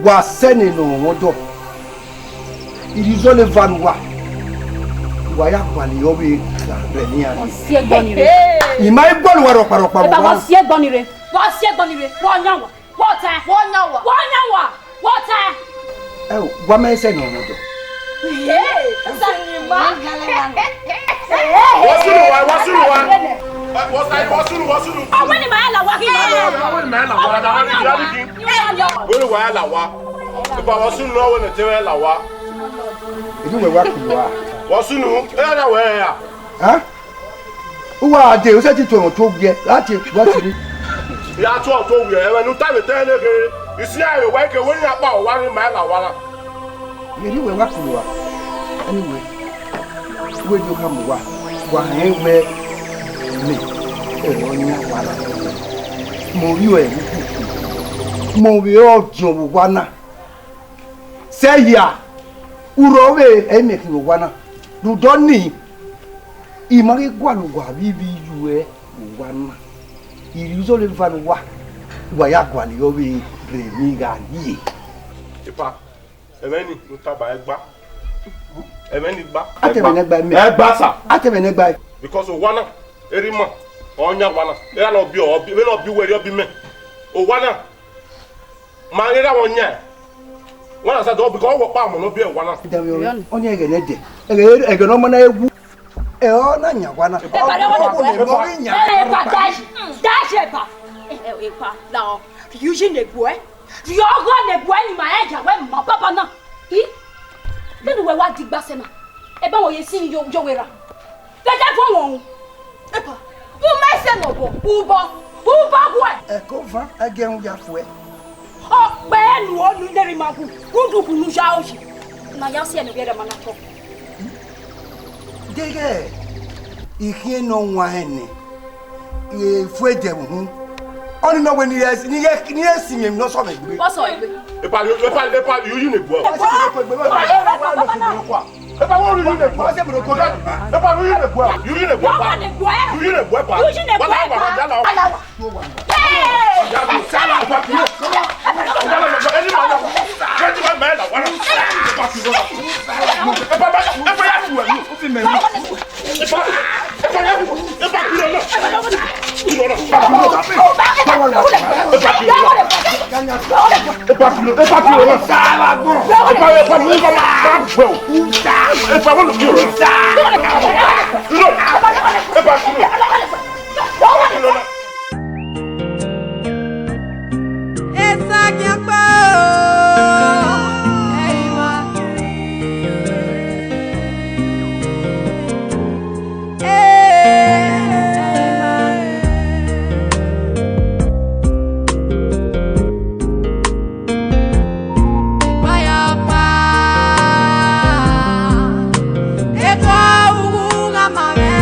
wa sene no modo irizole vanwa wa ya kwani obi renia osie gbonire imai gbonu wa roparopa e ba osie gbonire wo nyawa wa me se no modo Sanima. Wasulu. Awani maela wa ki. Awani maela wa da wani jadi kin. Woni wa la wa. Ba wasulu no woni tewe la wa. Edu we wa kuwa. Wasulu e na we ya. Ha? Uwa de o se ti to to gbe láti wa ti ri. Ya to we e nu ta me tele ke. Isi ayo wa ke woni apa o wa ni maela wa la. Edu we wa kuwa. Anyway, we do come wa we me onya wala mo wi ojo wana say ya urowe e make wo wana du doni imari gwalugwa bibi yuwe wana irizo le vanwa wa ya gwali owe remi ga yi ipa emeni mutaba egba emeni gba atemenegba me egba sa atemenegba because wana erima onya wana era no bi obi we no bi weri obi me o wana ma era wonya wana sa do because wo pa mo no bi e wana onya egene de ege no mo na egwu e o na nya wana e ba le mo nya e ba dash e ba e pa na yuji ne gbo e yo go ne gbo ni ma e ja we mo papa na hi nínú we wa digba se na e ba wo ye sin yo wera feje fo won epa wo mese no bo ubo gwe e ko fa agen ya fo e o pe nu o nu leri magu rudu kunu sha o shi na ya se no biere mana to dege ihe no nwa ene e fo eje hu oni no we ni yes mi no so me gbe o so igbe epa you ne gbo Epa won yu ne gbo se mo ko da epa yu ne gbo yu ne gbo pa yu ne gbo pa wala wa da la ya bu sala pa pi eni ma na wetin ma me la wala epa ya fu enu o fi me ni epa ya fu epa ki lo Mama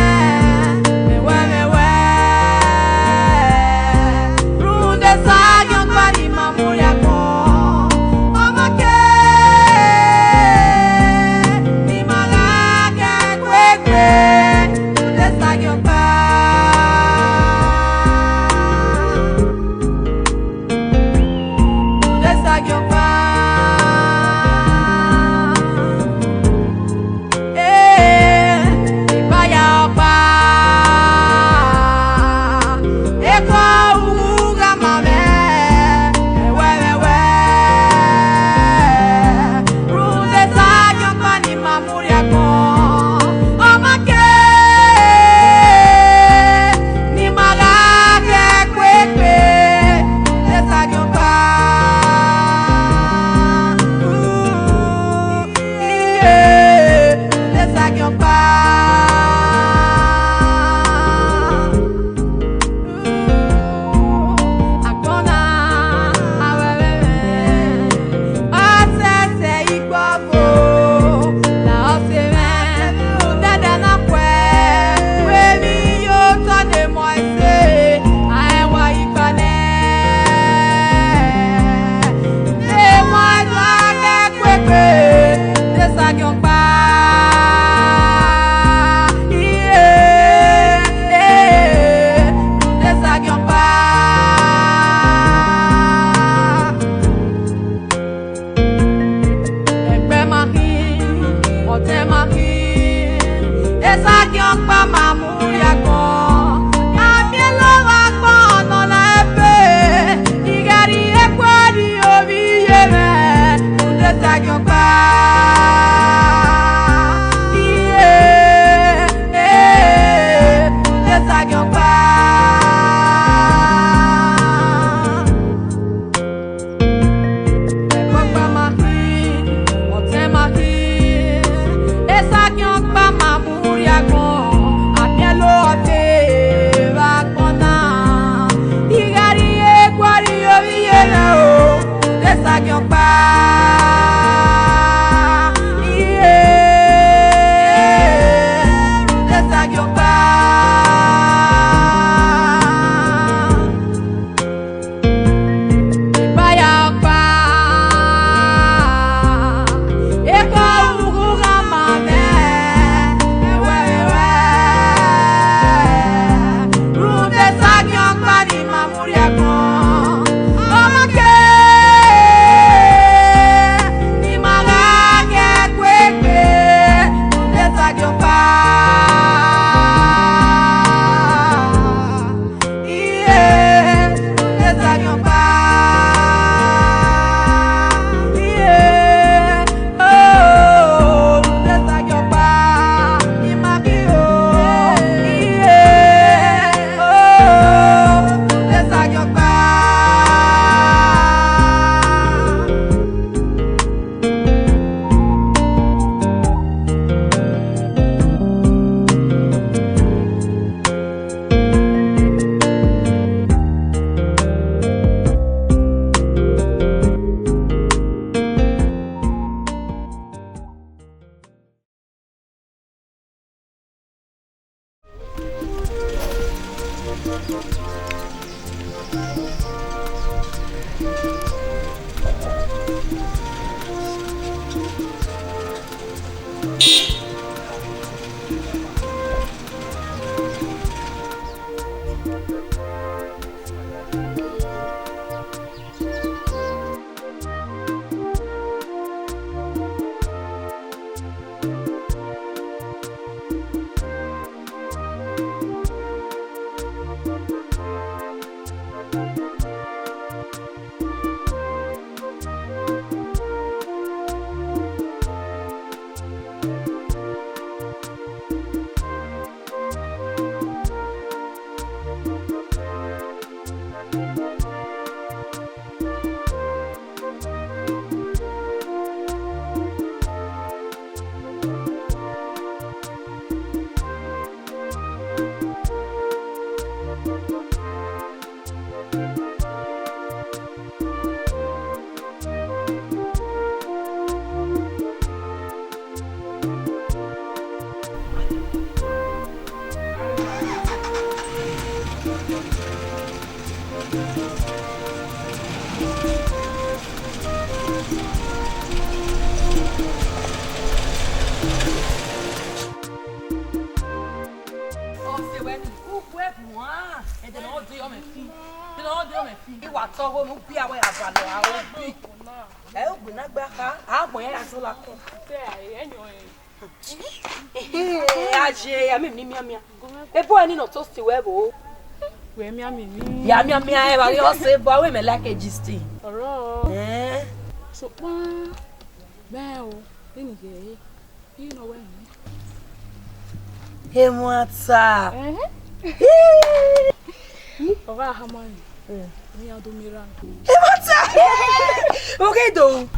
Okay, though.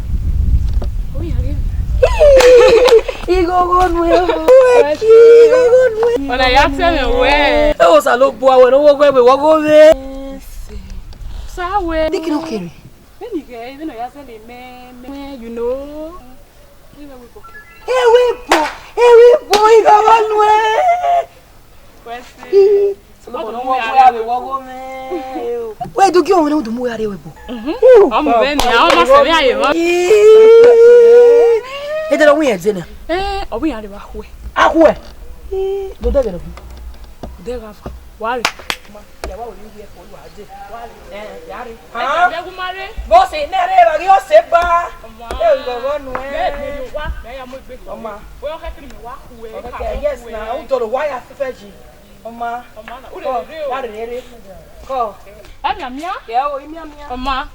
When I asked him where, it was a low boy when I walk away, walk over. So, where did you carry? When you get even I said, man, you know. Hey, boy, go on way. Where do you go to move out of the I'm going to it's a weird dinner. Eh, are we out of a way? Ah, where? Do they get a why? Ma, ya wa oli we for wa je. Wa yare. Ha? Ya gumare. Bo se na re ba yo se ba. E go go nu Be me wa, na ya mo gbe. Oma. Bo yo ke mi wa ku e. Okay, yes na. O do wa ya feji. Oma. Oma na. O le re o. Ya re. Ko. Mia. Ya o mia. Oma.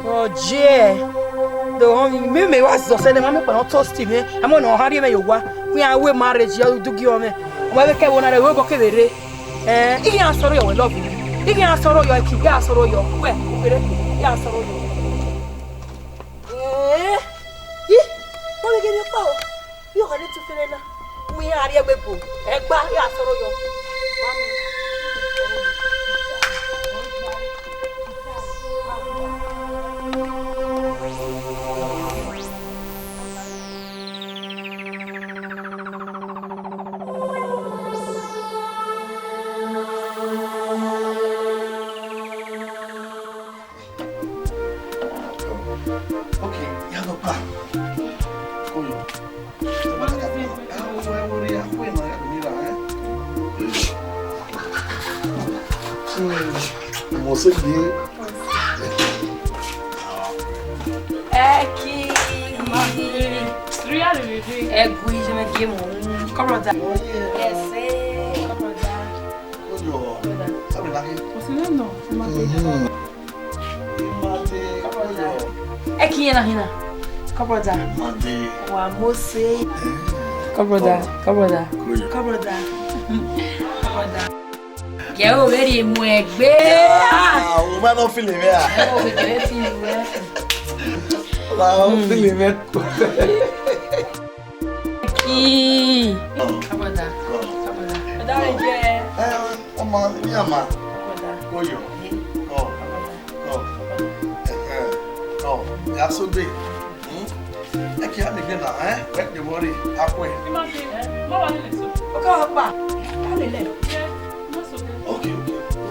Oh je. Do me wa so se na ma me pa no toast me. Amo no hari me yo wa. We are we marriage ya do gi o me. Wa be ke wona re we go ke bere. Igi asoro yo we love you. Igi asoro yo ki ga asoro yo. We bere. Ya asoro yo. Mo le ge mi pa o. Yo ga le tu fere na. Mi ari egbe bo. Egba ya asoro yo. Yeah, already Ehimwenma. O ma no feeling me ah. O we get feeling we. La o feeling me. Kaboda. Adare je. Oma mi ama. Koyo. Go. Ya so dey. E ki am again na, Wait the worry. Akwe. Mo wa ni so. O ka pa. Ale le. Okay.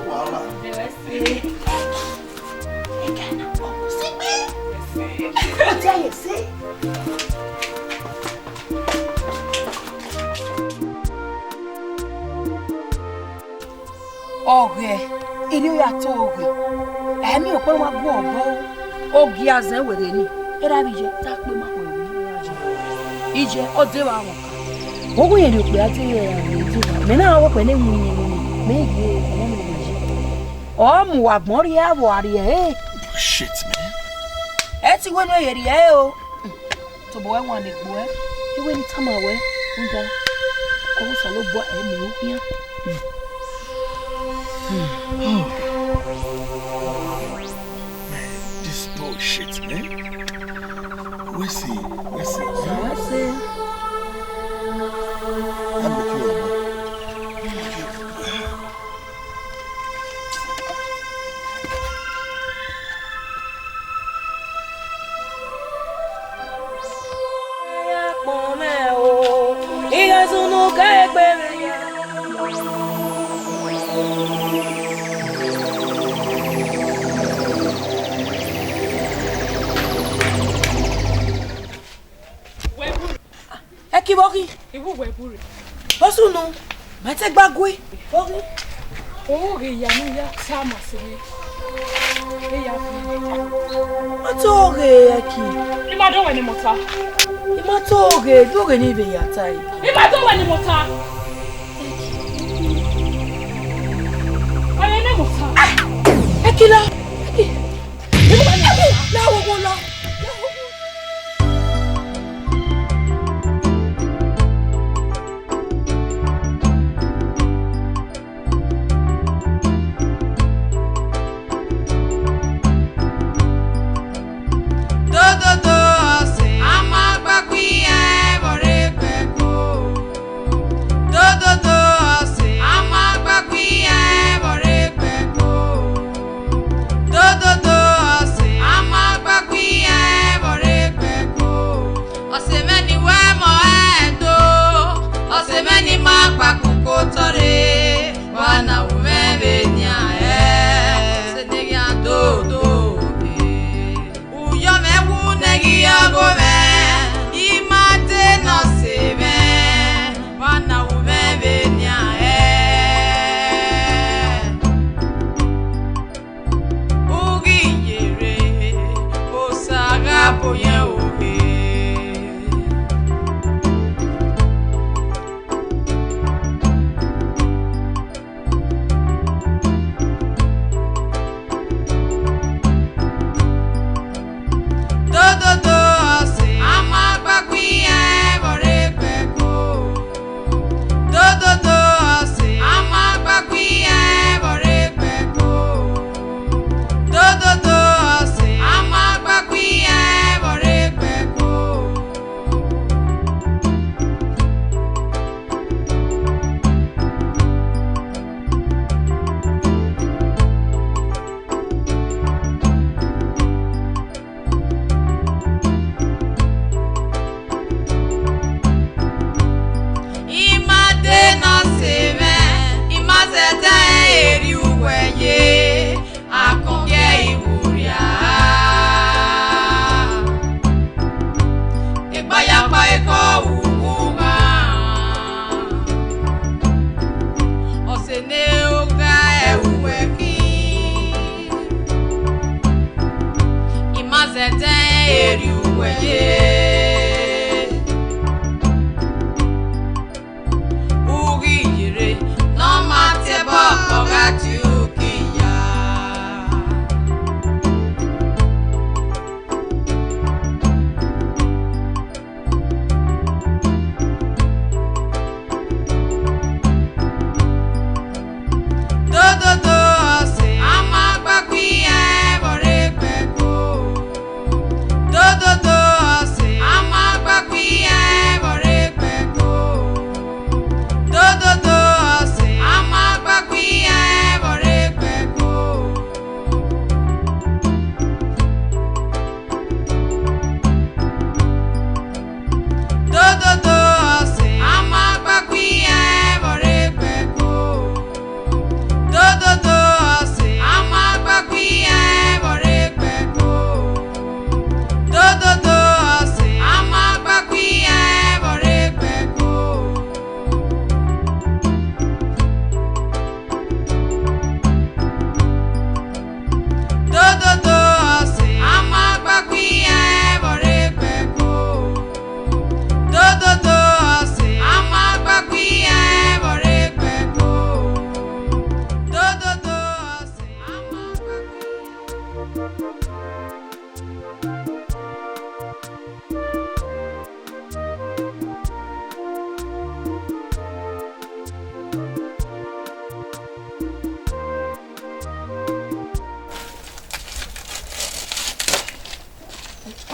Voilà. Ogre, ili ya to ogre. Emi o pe wa gbo obo. Ogi azan were ni. Era bi je ta pe ma ko ni ije o de wa won. Ogun yen ni pe ati me na wo pe ni mu ni mege ene mi ji. O mu wa gbon ri awo ari Shit, man. E ti we no yeri e o. To bo won le gbo e. Iwe ni tama we. Nda. Ko so lo bo e mi o yan. Man, this bullshit, man. We see. I'm the cure. Kiboki Iwo we bure. Osunu mate gbagwe Boki O re ya ni ya sama se ni. E ya fi. Matoge aki Ima do we ni mota. Imatoge doge ni be ya tai Ima do we ni mota. Aye ni mota. Ekila La wo lo Queen.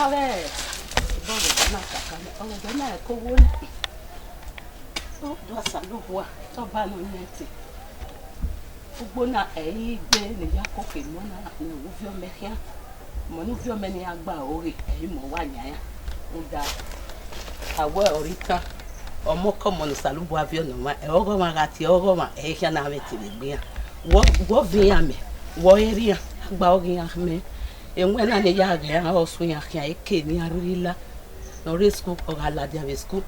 Ave. Bora na kakane. Ora dona e ko wole. O do asalo wa. To ba no nyeti. Ugbona eyi gbe ni yakoke mo na ni uvio mehia. Mo nu vio meni agba ori eyi mo wa nya ya. Nda awe orita omo komo no salubu avio no ma e ogo ma gati ogo ma e hia na meti begbe wo via me wo eria agba ogi ya me enwe na ne ya ga osu ya hia eke ni arila no resku o gala dia vesku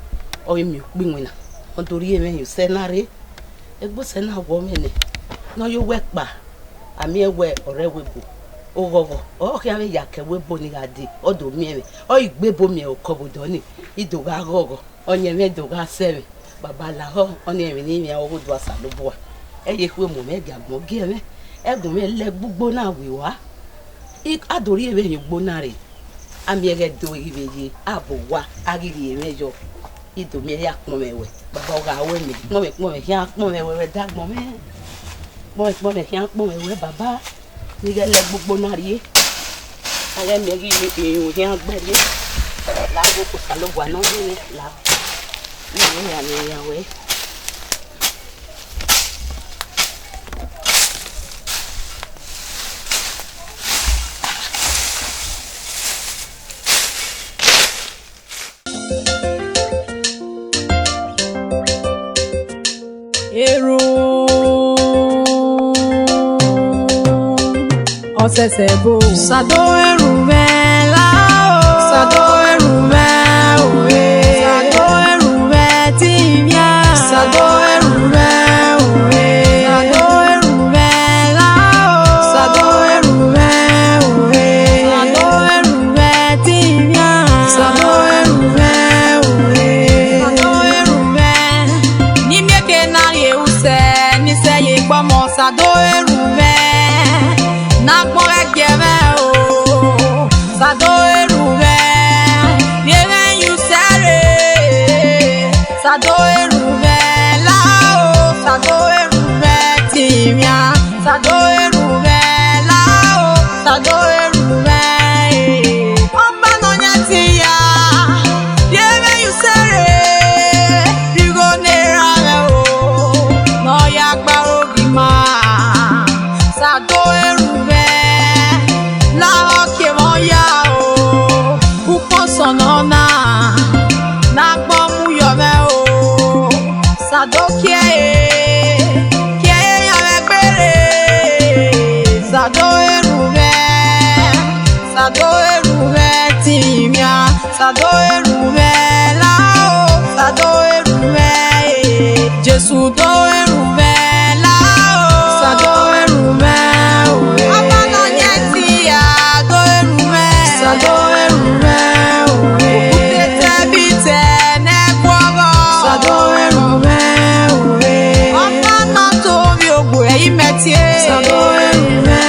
o emi gbinwina ontori eme yu senare egbo sena wo mene no yo wekpa ami ewe orewebo ogogo o hia me ya kewebo ni gadi odo mi eme o igbebo mi o kobodo ni idoga gogo onye me doga sebe baba la ho oni emi ni mi awo do asalobo eye ku mo me gagbon ge me egun me le gbugbo na wiwa adori ebe yin gbona re ami ege do ibeje abo wa agiri emejo ido mi ya pon mewe baba oga we mi mo me ya pon mewe dagbon me mo me ya pon mewe baba ni ge le gbugbo na ri ale mi egi mi ya gbere la go ko salobo na ni la ni ya we Eru Osesebo Sado eru vela o Sado eru ve oe Sado eru ve timia Sado eru ve oe Sado eru vela o Sado eru ve oe Sado eru ve timia Sado eru ve oe Sado eru ve ni mieke na ye use ni se ye gbomo Sado eru ve na gbon egbe o Sado eru ve ye ven you sere Sado eru ve la o Sado eru ve timia Sado eru ve la o Sado eru ve omba no nyatia ye ven you sere you go near o no ya gba obi ma Sado eru ve la oke mo ya o pupon sonona na gbo mu yo me o Sado kie ya me pere Sado eru ve timia Sado eru ve la o Sado eru ve Jesu do eru ve la o Sado eru ve amana nyeti ya do eru ve Sado eru ve okute bite ne gwogo Sado eru ve amana to bi ogbo eyi metie Sado eru ve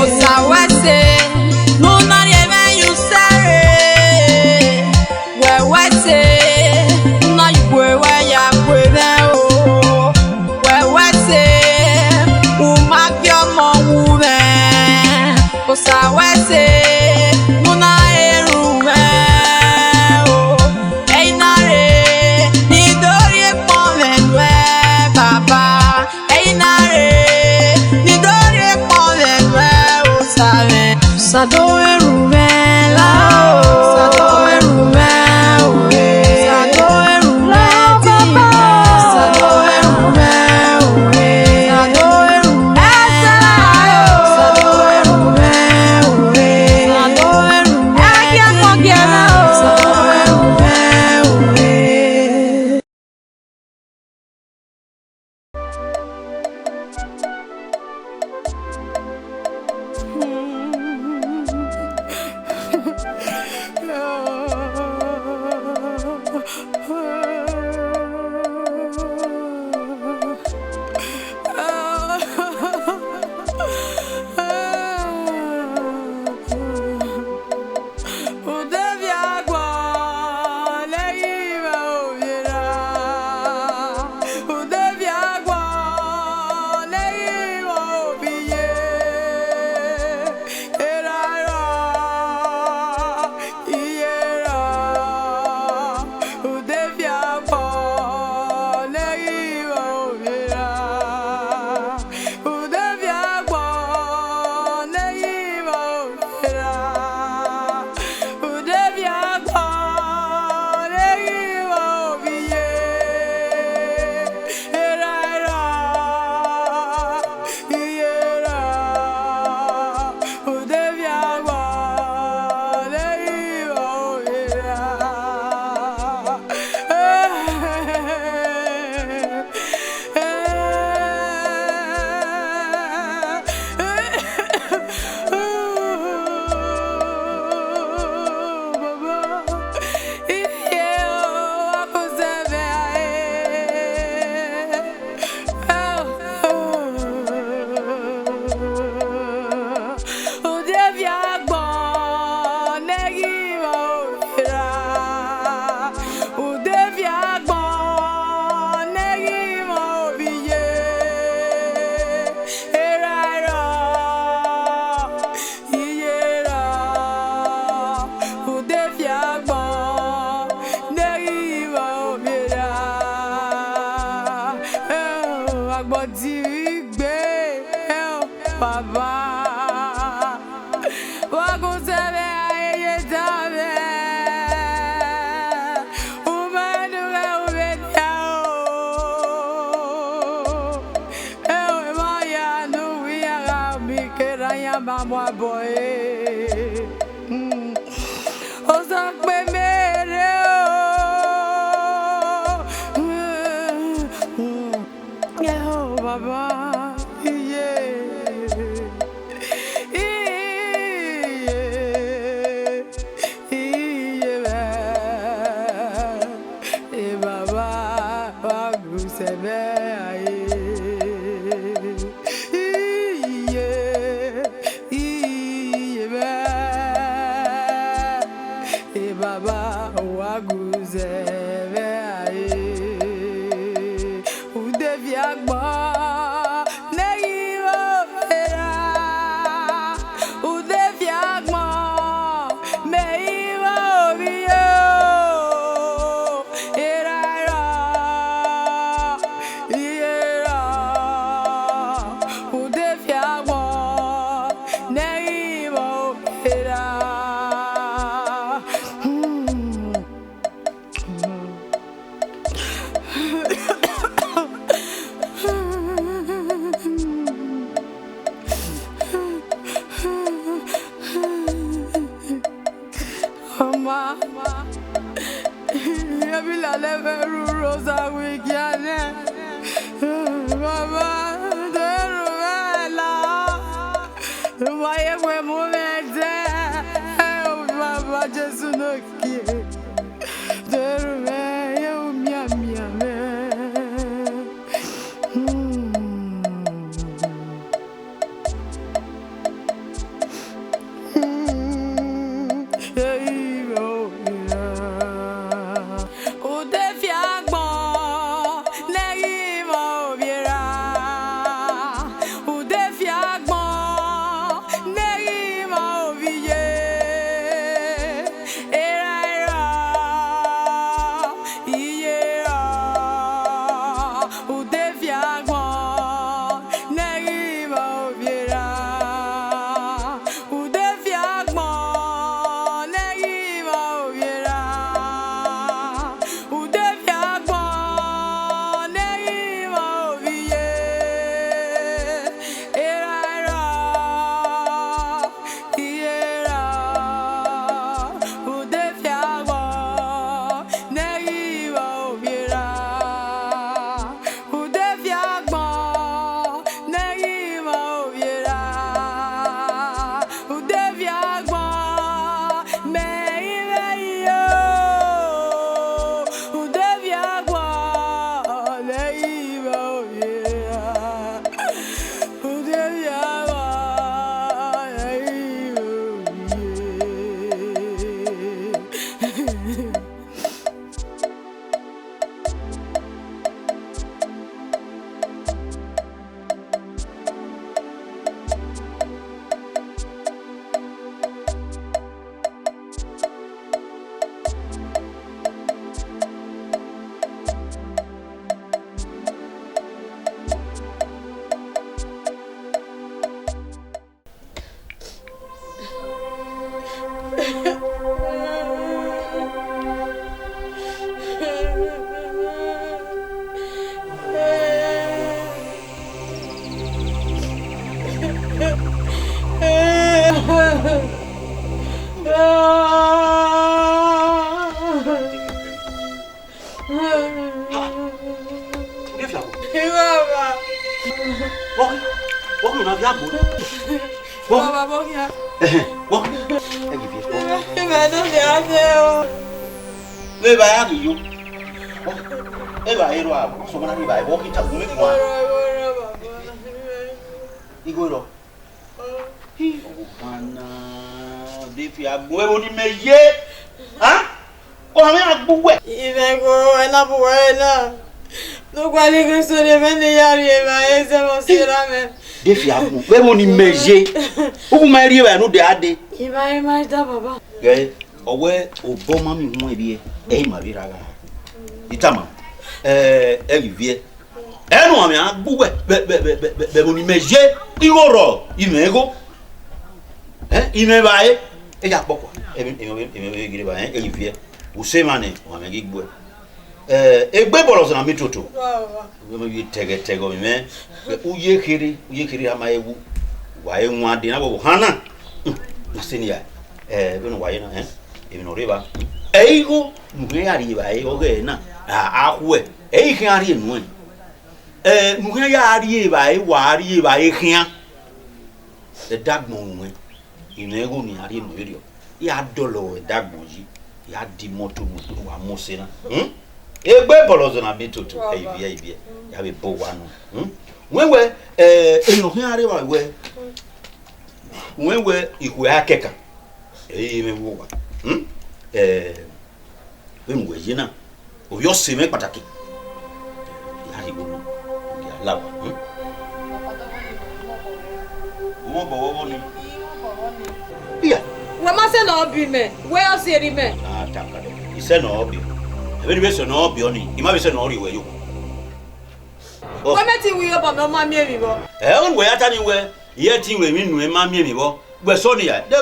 osawese no na ye me you sere we wese na you we ya we o we wese o magyo mo wu me osawese no na eru me o einare ni dori pon lenwe baba einare ni dori pon lenwe o sare Sado eru ve la o Sado eru ve oe Sado eru ve timia Sado eru ve oe Sado eru ve Sado eru ve oe Sado eru ve Sado eru ve oe Udefiagbon Ehimwenma Udefiagbon Ehimwenma gboti gbe baba wa ko sebe ayeye tabe umanu ga ubetia o ma ya no wi ya mi kera ya ba mo boy o sa pe mere o baba Baba waguzebe Udefiagbon neyiwo era Udefiagbon meyiwo biyo era Udefiagbon neyiwo era Mama, Yabila leveru rosa wikiane. Mama, deruela. Waye we momete. Mama, Jesu no ki. Deruela yo mia me. Udefiagbon neyiwo biera Udefiagbon neyiwo biye era iyera Udefiagbon neyiwo biera Udefiagbon neyiwo biera Udefiagbon neyiwo biye era iyera Udefiagbon neyiwo biera Udefiagbon neyiwo biera Udefiagbon meyiwe yo Udefiagbon neyiwo biera Udefiagbon neyiwo biye Walk on a yard. Baba bokia Walk. Eba you. Eba hero, someone by walking to make one. You go. He Udefiagbon only me ye. Huh? Oh, I'm not wet. Even go and up well. No quali questo ne vende yari e vai se vostra Udefiagbon, we only me ye. Who marry you and no de ade. E vai mais da baba. Yeah, owe oboma mi mo ebi e ma bi raga. Itama. Evivie. enu ami agbuwe be boni meje igoro imego ime bae e ya pokwa e gire bae e yivie usemane o ami gigbo egbe bolos na mitoto we me tege me uye kiri ama ewu wa enwa de na bo hana na senia beno wa yena emi no riba eigo nuhe ari ba e oge na ahwe e hin ari enu nuhe ya ari ba e wa ari ba e hin the dagbon nwe inego ni ari enu rio ya dolo e dagbon yi ya di moto wa mose na egbe bolozo na metoto ebia ya be bo wanu wewe enuhe ari ba wewe ikwe akeka me wo wa we mwe yina o yo se me pataki ya ri gbo ya lawa mo bo ni iya we ma se no bi me we o se ri me taka do ise no bi e be se no bi oni I ma be se no ri we yo Comment we about no ma mi bo on we ata ni we ye tin we mi nu e ma mi bo gbe so ni ya de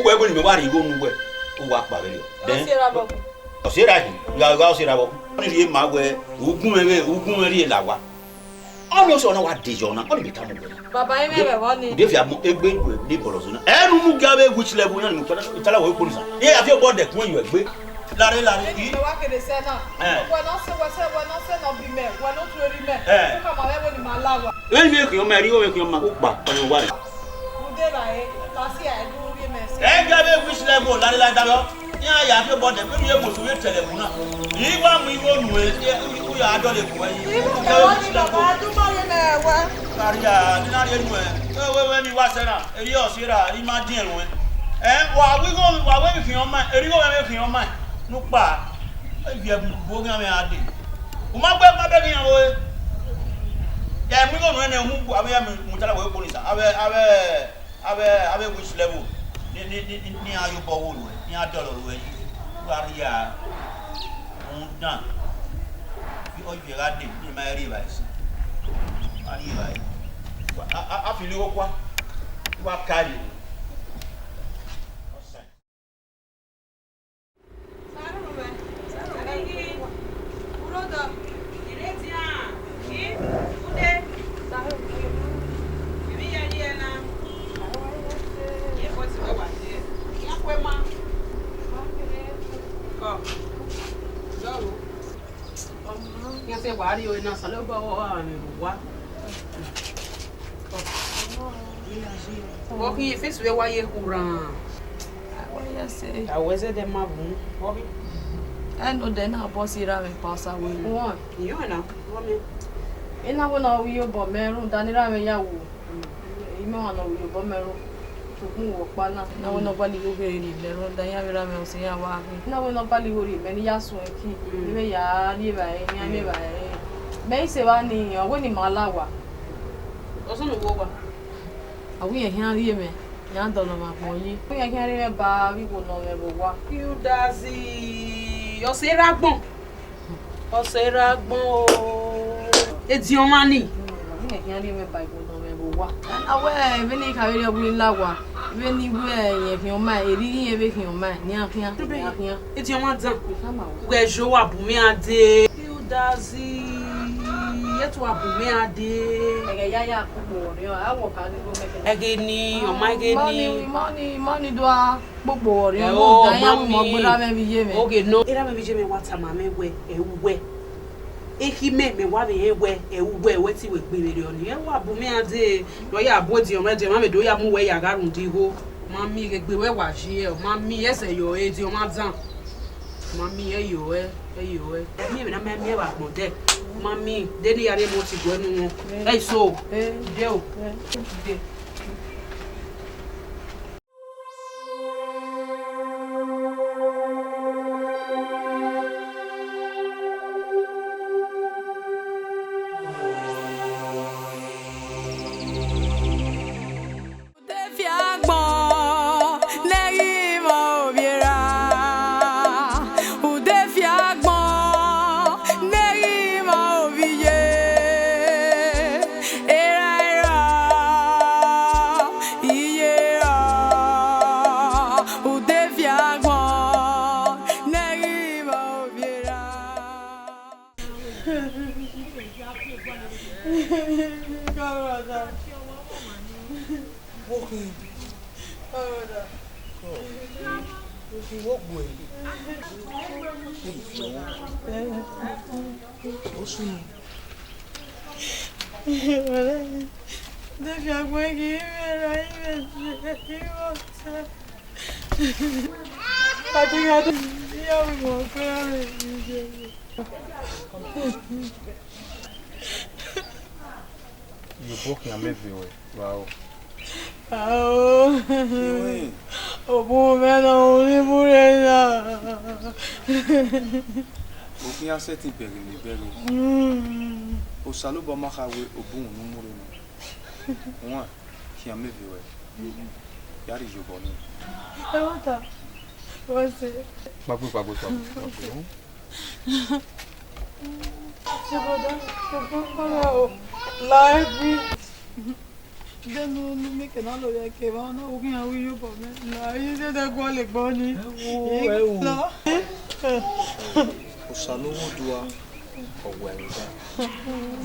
we go ni me wa ri go nu we o wa pa be den o se ra hi ga o se ra bo ni ri ma we ugun ri la wa o lo so na wa dejo na o ni ta mo baba e me be wo ni Udefiagbon egbe ni bolozo na enu mu ga be which level na ni mo tala wo polisa ye afi o bode kun yu egbe lare yi wa kede se na we no se no bi me we no tu ri me ko ma we ni ma lawa e mi ki o ma ri o we ki o ma ko pa o wa re ude ba e ta si e du ri me se e ga be which level lare da lo ya afi o bode pe ni e mo so we tele mu na yi wa mu iwo nu e u ya do le ku yi baba du ma ye me wa Maria ni na re nu e we ni wa se na eri o se ra ri ma din erun wa we fi on ma eri go we fi on ma nu pa vi e bo gan me ade o ma be gan o ya mi go nu e mu abe ya mu tala we police abe which level ni ayo bo wo nu ni adolo we Maria on dan bi o je ga de ni ma ri ba isi ari ba a fili wo kwa wa kari Wari o na salo ba wa mi wa o ki face we wa ye kuran ya se aweze de mabu obi no de na boss ira me pasa we won yo na wo mi ina wo na wi yo bo merun danira me ya wo ime wa na wi yo bo merun tukun wo pa na wo na bali go gere ni merun dan ya ira me o se ya wa na wo na bali go ri me ni ya sun ki me ya ri ba e ni ame ba e me se wa ni o ni malawa o so no wo wa awi e han ri me ya do no ma po yin o ye kan ri me ba wi wo no me bo wa you dazi o se ragbon o edi o ma ni awi e kan ri me ba wo no me bo wa awe be ni ka ri o bi lawa be ni bu e ye fi o ma eri yin be fi o ma ni afian edi o ma dan we jo wa bu mi ade you dazi yetu abume ade ege yaya kubo ri o awo ka ni go meke ege ni o ma ege ni money do a gbogbo ri o dan ya mo gbura me bi ye me okay no era me bi je me wata ma me we ewuwe Ehime me wa me ewe ewuwe we ti we gbe re oni e wa abume ade do ya abodi o meje ma me do ya mu we ya garun di ho ma mi gbe we wa ji e ma mi ese yo e di o ma dan ma mi e yo e mi me na me mi e wa gbon de Mami, deni yare mo ti go nu won. Hey so, de o. De. Udefiagbon, legi mo biera. Udefiagbon, legi mo Camarada. Walking. Camarada. Walk way. What's wrong? Udefiagbon Ehimwenma Patigado. Eu vou para You walking a everywhere. Wow. O bom não me morena. Walking a setting peggy. O saluba mahawe o boom no morena. One, he am everywhere. That is your body. Levanta. Você. Bagu. Eu vou para o live. Não me que não olha que vai não o que é o eu para mim. Lá isso da qual é bom ni. O saluba doa o wenga.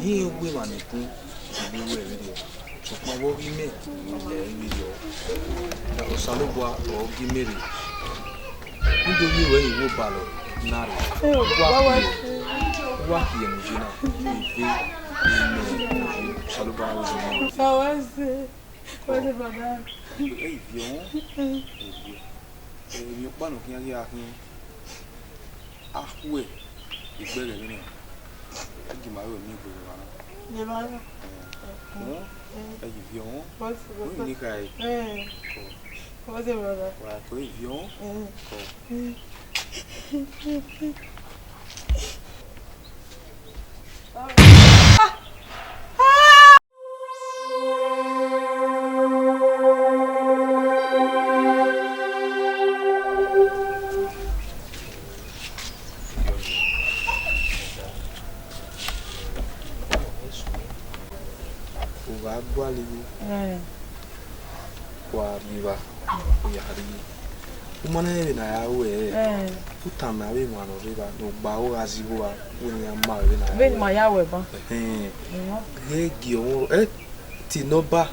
He we manipu. We video. So my work we make video. O saluba o gimeri. We do you when you go balo. Nari. What here in Gina? Saluba o Você vai Hey, you pano que aqui aqui. Ah, ué. Ìgbẹ́rẹ̀ nínú. Agi máa rò ní ìgboro wa. Ní máa rò. Ẹyì fi ọ̀hún. Bọ́sì. Ó ní ká ẹ̀. Bọ́sì bọ̀dá. Wà á kó ìfi ọ̀hún. Kwa riba ya hari umana ebe na ya we utama we mwana riba no gba o azibo wa woni ya ma ebe na ya be ma ya we ba gi o ti no ba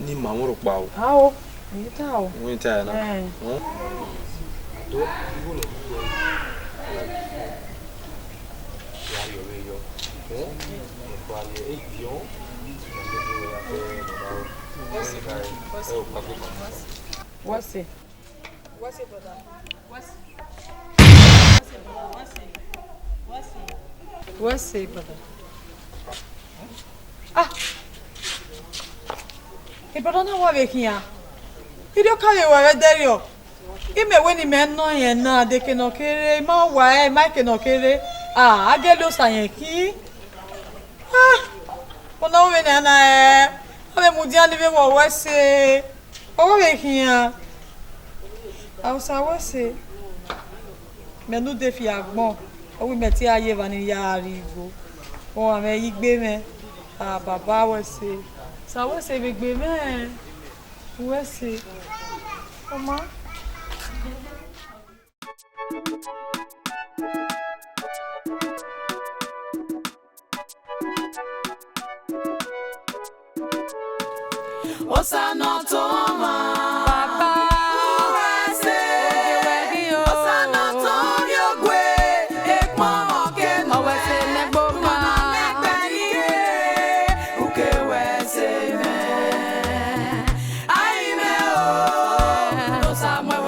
ni ma won ro pa o ha o ni ta o won ta na do ibo lo ya yo we yo kwa ye vion What's it? Brother? Ah! E brother na wa vekinha. Idio kale wa rederio. Ime weni me no yen na de ke no kere, ma wa ma ke no kere. Ah, agelo sayen ki. Ah! Ona we na ave mudia live wo wese. O we kian. Ausa wese. Me no Udefiagbon. O we meti aye va ni ya arigo. O ame igbe me. Ah baba wese. Sa wese be gbe me. Wese. Oma. Osana toma papa uwase osana tonyo gwe ekmo okeno wese neboma nebaniye uke wese me aime o osamwe o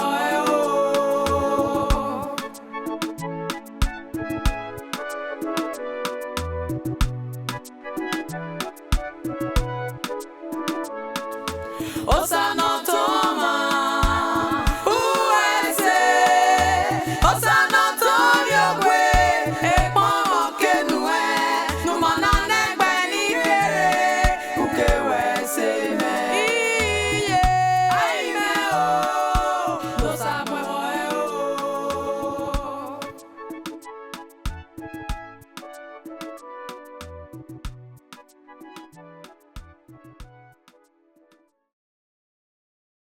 Osana